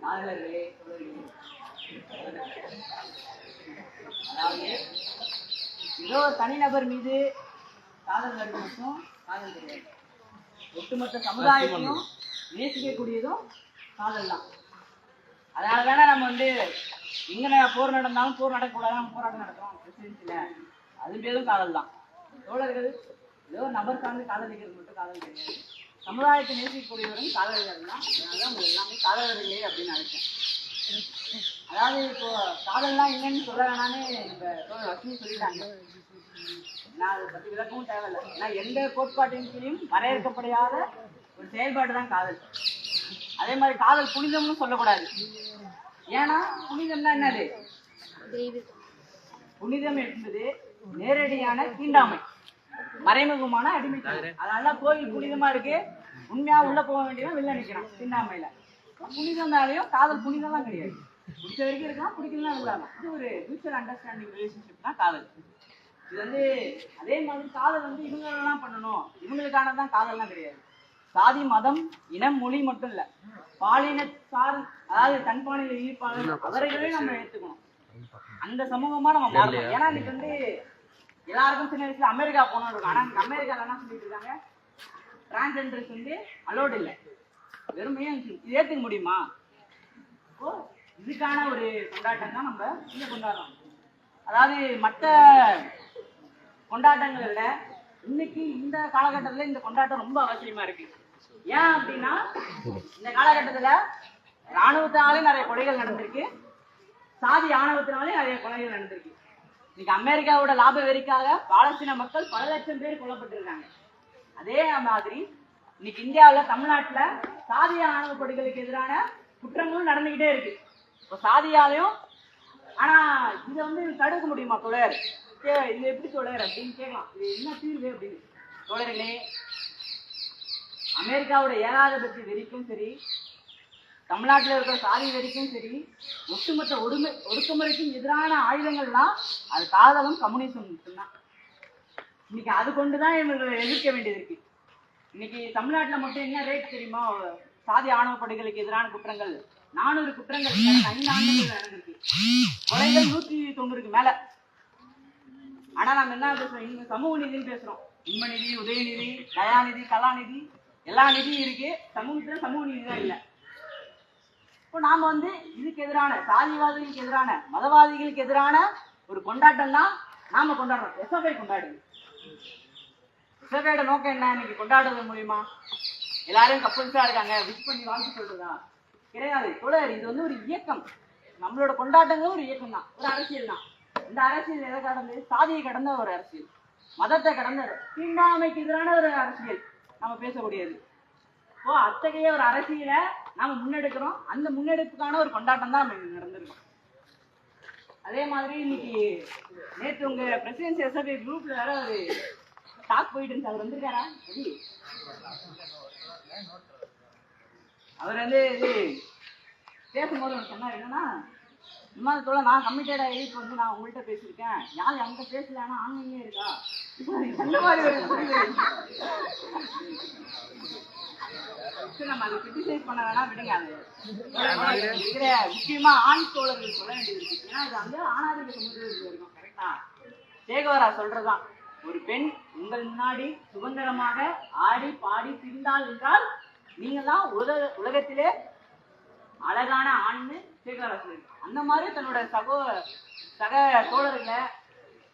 காதலர்களே, அதாவது ஏதோ ஒரு தனிநபர் மீது காதல் வருது மட்டும் காதல் கிடையாது. ஒட்டுமொத்த சமுதாயத்தையும் நேசிக்கக்கூடியதும் காதல் தான். அதனால தானே நம்ம எங்க போர் நடந்தாலும் போர் நடக்கக்கூடாது, நம்ம போராட்டம் நடக்கிறோம் பிரசிடென்சில. அது பேரும் காதல் தான். தோழர்கள் ஏதோ நபர் சார்ந்து காதலிக்கிறது மட்டும் காதல் கிடையாது. சமுதாயத்தை நேசிக்கக்கூடியவரும் காதலர்கள் தான். அதனால அவங்க எல்லாமே காதலர்களே அப்படின்னு நினைச்சேன். அதாவது இப்போ காதல்லாம் என்னன்னு சொல்ல வேணான்னு நம்ம வசதி சொல்லிட்டாங்க. நான் அதை பற்றி விளக்கவும் தேவையில்லை. ஏன்னா எந்த கோட்பாட்டின் கீழும் வரையறுக்கப்படாத ஒரு செயல்பாடு தான் காதல். அதே மாதிரி காதல் புனிதம்னு சொல்லக்கூடாது. ஏன்னா புனிதம்னா என்னது? புனிதம் என்பது நேரடியான தீண்டாமை, மறைமுகமான அடிமைத்தனம். அதனால கோயில் புனிதமா இருக்கு, உண்மையா உள்ள போக வேண்டியதான் வெளில நிற்கிறான் தீண்டாமையில. புனிதம்னாலையும் காதல் புனிதம் தான் கிடையாது. பிடிச்ச வரைக்கும் இருக்கலாம், பிடிக்கலாம் இருக்கலாம். இது ஒரு மியூச்சுவல் அண்டர்ஸ்டாண்டிங் ரிலேஷன்ஷிப் தான் காதல். இது அதே மாதிரி காதல் இவங்களெல்லாம் பண்ணணும், இவங்களுக்கானதான் காதல்லாம் கிடையாது. சாதி, மதம், இனம், மொழி மட்டும் இல்ல, பாலின சார், அதாவது தன்பாலின ஈர்ப்பாளர் அவர்களையும் நம்ம ஏற்றுக்கணும். அந்த சமூகமா நம்ம மாறணும். ஏன்னா இன்னைக்கு எல்லாருக்கும் சின்ன வயசுல அமெரிக்கா போகணும் இருக்கும். ஆனா அமெரிக்கால என்ன சொல்லிட்டு இருக்காங்க, டிரான்ஸ்ஜெண்டர்ஸ் அலோடு இல்லை, வெறுமையா இது ஏற்றுக்க முடியுமா? இதுக்கான ஒரு கொண்டாட்டம் தான் நம்ம இங்க கொண்டாடுறோம். அதாவது மற்ற கொண்டாட்டங்களை விட இன்னைக்கு இந்த காலகட்டத்துல இந்த கொண்டாட்டம் ரொம்ப அவசியமா இருக்கு. ஏன் அப்படின்னா இந்த காலகட்டத்துல ராணுவத்தினாலே நிறைய கொலைகள் நடந்திருக்கு, சாதி ஆணவத்தினாலே நிறைய கொலைகள் நடந்திருக்கு. இன்னைக்கு அமெரிக்காவோட லாப வெறிக்காக பாலஸ்தீன மக்கள் பல லட்சம் பேர் கொல்லப்பட்டிருக்காங்க. அதே மாதிரி இன்னைக்கு இந்தியாவில் தமிழ்நாட்டுல சாதிய ஆணவ படுகொலைக்கு எதிரான குற்றங்களும் நடந்துகிட்டே இருக்கு. இப்போ சாதியாலையும் ஆனா இதை தடுக்க முடியுமா தோழர்? இது எப்படி தோழர் அப்படின்னு கேட்கலாம். இது என்ன தீர்வு அப்படின்னு. தோழர்களே, அமெரிக்காவோட ஏகாதிபத்திய வெறிக்கும் சரி, தமிழ்நாட்டில் இருக்கிற சாதி வெறிக்கும் சரி, ஒட்டுமொத்த ஒடுக்குமுறைக்கும் எதிரான ஆயுதங்கள்லாம் அது காதலும் கம்யூனிசம் மட்டும்தான். இன்னைக்கு அது கொண்டுதான் இவங்களை எதிர்க்க வேண்டியது இருக்கு. இன்னைக்கு தமிழ்நாட்டில் மட்டும் என்ன ரேட் தெரியுமா? சாதி ஆணவ படுகொலைக்கு எதிரான குற்றங்கள் 400 குற்றங்கள் 5 ஆண்டுகள் நடந்திருக்கு. கொலைகள் 190க்கு மேல. ஆனா நம்ம என்ன பேசுறோம்? இங்க சமூக நிதின்னு பேசுறோம். இன்ப நிதி, உதயநிதி, தயாநிதி, கலாநிதி, எல்லா நிதியும் இருக்கு. சமூகத்துல சமூக நிதி தான் இல்லை. இப்போ நாம இதுக்கு எதிரான, சாதிவாதிகளுக்கு எதிரான, மதவாதிகளுக்கு எதிரான ஒரு கொண்டாட்டம் தான் நாம கொண்டாடுறோம். எஸ்எஃப்ஐ கொண்டாடுது. எஸ்எஃப்ஐயோட நோக்கம் என்ன? இன்னைக்கு கொண்டாடுறது மூலியமா எல்லாரும் கப்பல்ஸா இருக்காங்க, விஷ் பண்ணி வாழ்த்து சொல்றதா? கிடையாது தோழர். இது ஒரு இயக்கம். நம்மளோட கொண்டாட்டங்களும் ஒரு இயக்கம் தான், ஒரு அரசியல் தான். இந்த அரசியல் எதை கடந்து? சாதியை கடந்த ஒரு அரசியல், மதத்தை கடந்த தீண்டாமைக்கு எதிரான ஒரு அரசியல் நம்ம பேசக்கூடியது. இப்போ அத்தகைய ஒரு அரசியலை நாம முன்னெடுக்கிறோம். அந்த முன்னெடுப்புக்கான ஒரு கொண்டாட்டம் தான் நம்ம நடந்திருக்கோம். அதே மாதிரி இன்னைக்கு நேற்று உங்க பிரசிடென்சி எஸ்எஃப்ஐ குரூப்ல வேற ஒரு டாக் போயிட்டு இருந்துச்சு. அவர் வந்திருக்காரா? அவர் இது பேசும்போது சொன்னார் என்னன்னா, விமானத்தோட நான் கமிட்டட் ஆகி இப்போ நான் உங்கள்கிட்ட பேசியிருக்கேன், யாரும் அங்கே பேசலன்னா ஆன்லைனே இருக்கா? அந்த மாதிரி ஒரு நம்ம அதை கிரிட்டிசைஸ் பண்ண வேணா, விடுங்க. அது இருக்கிற முக்கியமா ஆண் தோழர்கள் சொல்ல வேண்டியது இருக்கு. ஏன்னா இது ஆணாதிக்க சமுதாயத்தில் இருக்கும். கரெக்டா? சேகவரா சொல்றதுதான், ஒரு பெண் உங்கள் முன்னாடி சுதந்திரமாக ஆடி பாடி திரிந்தாள் என்றால் நீங்க தான் உலகத்திலே அழகான ஆண்னு சேகவரா சொல்லிருக்கு. அந்த மாதிரி தன்னோட சக தோழர்களை,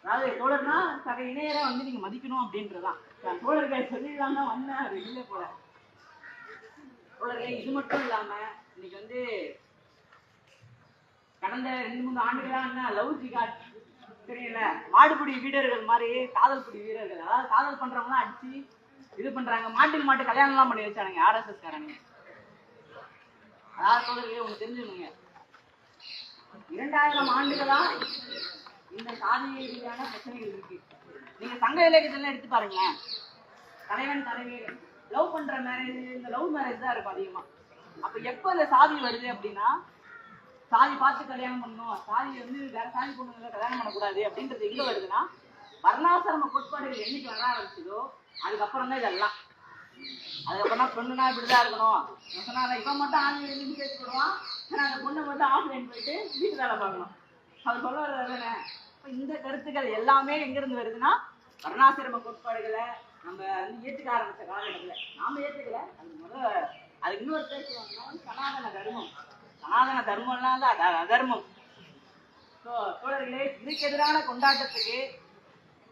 அதாவது தோழர்னா சக இணையரை நீங்க மதிக்கணும் அப்படின்றதான் தோழர்களை சொல்லிடலாம் தான் வந்தேன். அது இல்லை போல தோழர்களே. இது மட்டும் இல்லாம இன்னைக்கு கடந்த 2-3 ஆண்டுகளா லவ் ஜிகாட் தெரியல, மாடுபிடி வீரர்கள் மாதிரி காதல் பிடி வீரர்கள், அதாவது காதல் பண்றவங்களாம் அடிச்சு இது பண்றாங்க. மாட்டுக்கு மாட்டு கல்யாணம் எல்லாம் பண்ணி வச்சானுங்க ஆர்எஸ்எஸ் காரங்க. அதாவது தோழர்களே, ஒண்ணு தெரிஞ்சுக்கணுங்க, 2000 ஆண்டுகளா இந்த சாதி ரீதியான பிரச்சனைகள் இருக்கு. நீங்க சங்க இலக்கியத்துல எடுத்து பாருங்களேன். தலைவன் தலைவி லவ் பண்ற மேரேஜ், இந்த லவ் மேரேஜ் தான் இருக்கும் அதிகமா. அப்ப எப்ப இந்த சாதி வருது அப்படின்னா, சாதி பார்த்து கல்யாணம் பண்ணணும், சாதி வேற சாதி பொண்ணுங்களை கல்யாணம் பண்ணக்கூடாது அப்படின்றது எங்க வருதுன்னா, வர்ணாசிரம கோட்பாடுகள் என்னைக்கு வர ஆரம்பிச்சதோ அதுக்கப்புறம் தான் இதெல்லாம். அதுக்கப்புறம் பொண்ணுனா இப்படிதான் இருக்கணும். சொன்னா இவன் மட்டும் ஆன்லைன் கேட்டு போடுவான், ஆனா அந்த பொண்ணை மட்டும் ஆஃப்லைன் போயிட்டு வீட்டு வேலை பார்க்கணும். அவர் சொல்ல வர்றது தானே. இந்த கருத்துக்கள் எல்லாமே எங்கிருந்து வருதுன்னா வர்ணாசிரம கோட்பாடுகளை நம்ம வந்து ஏற்றுக்க ஆரம்பிச்ச காலகட்டத்தில் நாம ஏற்றுக்கல. அதுக்கு இன்னொரு பேர் சொல்லுவாங்கன்னா சனாதன தர்மம். சனாதன தர்மம்லாம் தான் அது அதர்மம். ஸோ தோழர்களே, இதுக்கு எதிரான கொண்டாட்டத்துக்கு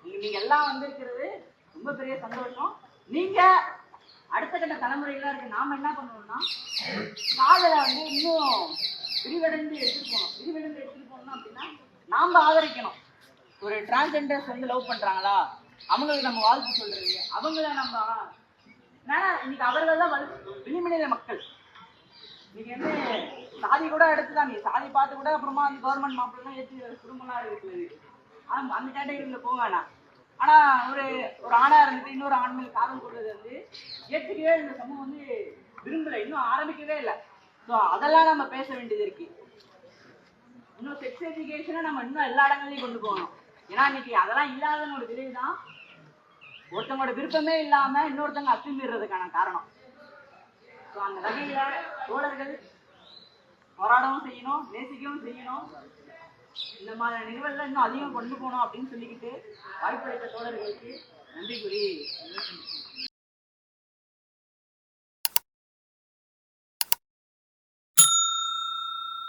நீங்க எல்லாம் வந்திருக்கிறது ரொம்ப பெரிய சந்தோஷம். நீங்க அடுத்த கட்ட தலைமுறைகளா இருக்கு. நாம என்ன பண்ணுவோம்னா காதலை வந்து இன்னும் விரிவடைந்து எடுத்துட்டு போகணும் அப்படின்னா நாம ஆதரிக்கணும். ஒரு டிரான்ஸ்ஜெண்டர்ஸ் வந்து லவ் பண்றாங்களா, அவங்களுக்கு நம்ம வாழ்த்து சொல்றது, அவங்கள நம்ம இன்னைக்கு அவர்கள் தான் விளிமனித மக்கள். நீங்க வந்து சாதி கூட எடுத்துதான், நீ சாதி பார்த்து கூட அப்புறமா அந்த கவர்மெண்ட் மாப்பிள்ளை ஏற்றி குடும்பம்லாம் இருக்குது. அந்த கேட்டகரியில போக வேணாம். ஆனா ஒரு ஆணா இருந்துட்டு இன்னொரு ஆண் மேல் காதல் கொள்வது வந்து ஏற்றுக்கவே இந்த சமூகம் வந்து விரும்பல, இன்னும் ஆரம்பிக்கவே இல்லை. ஸோ அதெல்லாம் நம்ம பேச வேண்டியது இருக்கு. இன்னும் செக்ஸ் எஜுகேஷனை நம்ம இன்னும் எல்லா இடங்களையும் கொண்டு போகணும். ஏன்னா இன்னைக்கு அதெல்லாம் இல்லாதன்னு ஒரு விளைவு தான் ஒருத்தவங்களோட விருப்பமே இல்லாம இன்னொருத்தவங்க அத்துமீறதுக்கான காரணம். ஸோ அந்த வகையில தோழர்கள் போராடவும் செய்யணும், நேசிக்கவும் செய்யணும். இந்த மாதிரி நிகழ்வுல இன்னும் அதிகம் கொண்டு போகணும் அப்படின்னு சொல்லிக்கிட்டு வாய்ப்பளித்த தோழர்களுக்கு நன்றி கூறி